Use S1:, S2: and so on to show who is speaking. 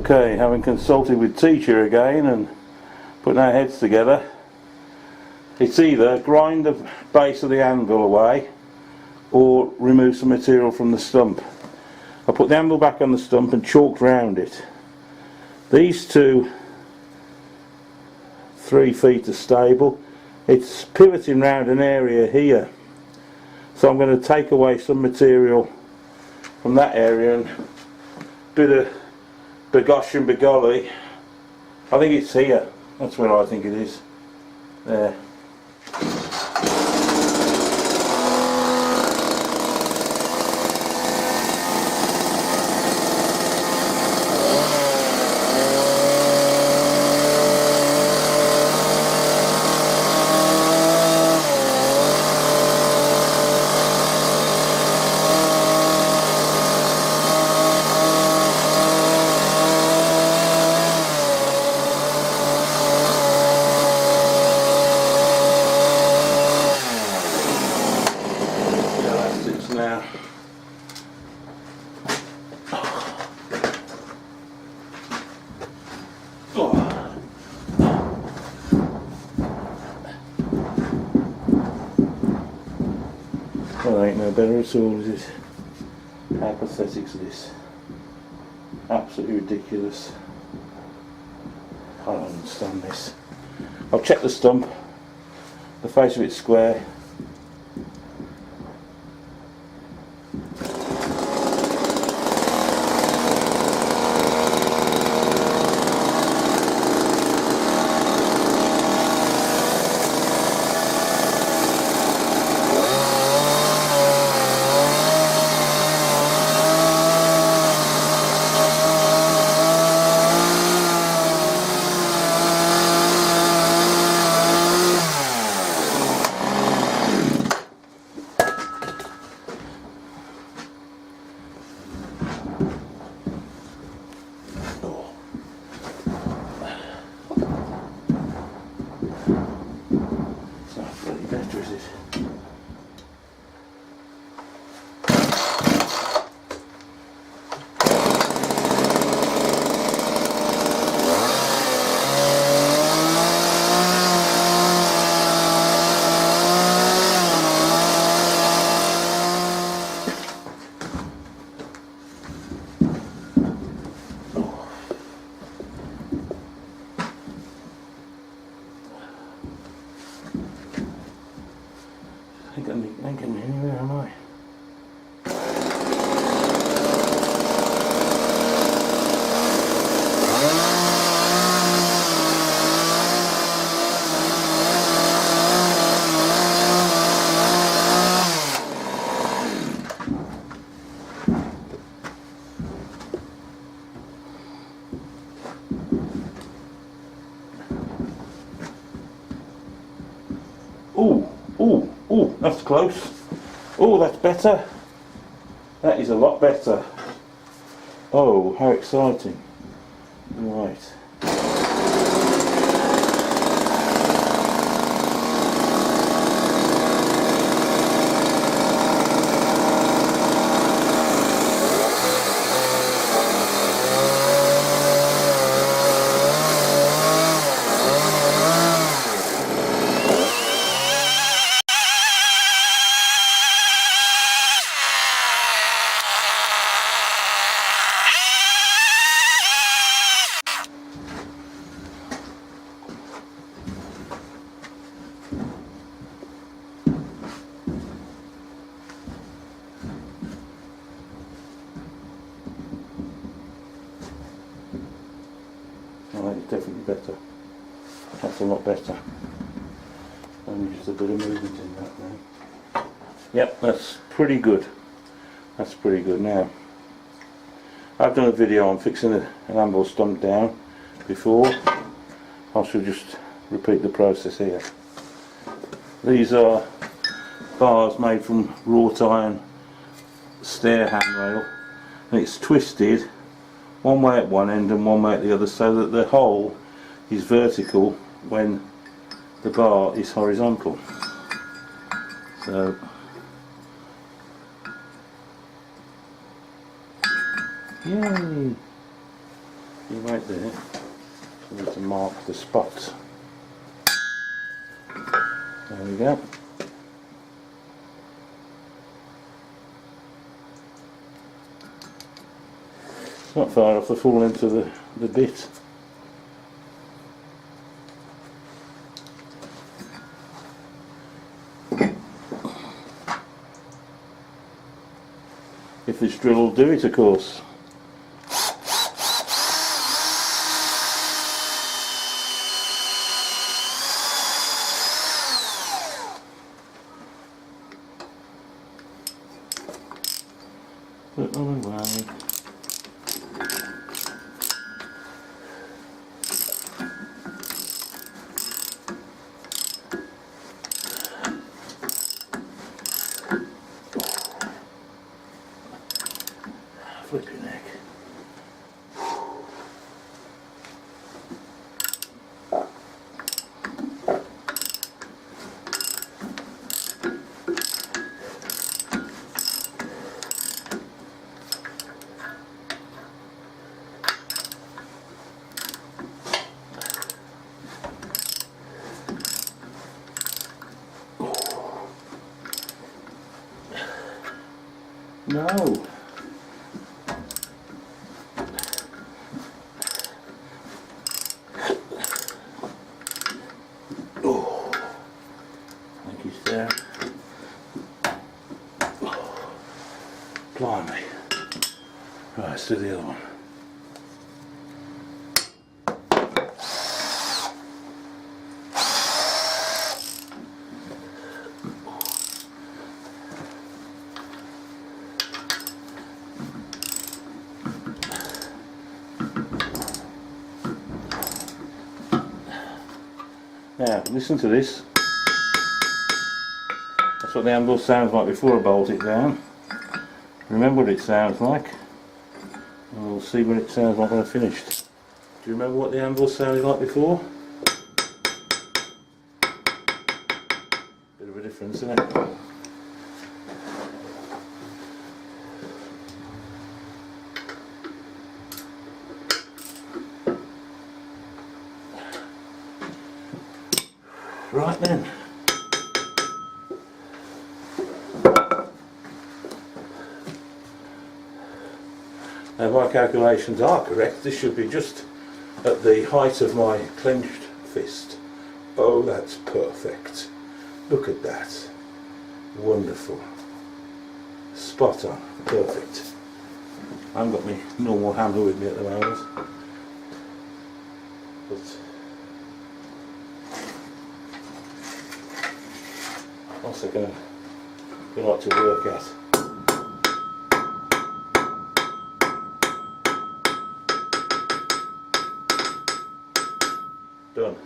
S1: Okay, having consulted with teacher again and putting our heads together, it's either grind the base of the anvil away or remove some material from the stump. I put the anvil back on the stump and chalked round it. These 3 feet are stable. It's pivoting round an area here, so I'm going to take away some material from that area and bit of begosh and begolly. I think it's here. That's where I think it is. There. Now, well, ain't no better at all, is it? How pathetic's this? Absolutely ridiculous. I don't understand this. I've checked the stump. The face of it's square. Better, is it? I ain't getting anywhere, am I? Ooh, that's close. Oh, that's better. That is a lot better. Oh, how exciting. Right. Right, it's definitely better. That's a lot better. Only just a bit of movement in that now. Yep, that's pretty good. That's pretty good. Now, I've done a video on fixing an anvil stump down before. I shall just repeat the process here. These are bars made from wrought iron stair handrail, and it's twisted one way at one end and one way at the other, so that the hole is vertical when the bar is horizontal. So yay! You wait there. I need to mark the spots. There we go. It's not far off the full length of the bit. If this drill will do it, of course. Put it on away. Flip your neck. No. Oh, thank you, sir. Oh, blimey. Right, let's do the other one. Now, listen to this. That's what the anvil sounds like before I bolt it down. Remember what it sounds like. And we'll see what it sounds like when I've finished. Do you remember what the anvil sounded like before? Bit of a difference, isn't it? Right then. Now, if my calculations are correct, this should be just at the height of my clenched fist. Oh, that's perfect. Look at that. Wonderful. Spot on. Perfect. I haven't got my normal hammer with me at the moment. But what's it going to like to work at? Done.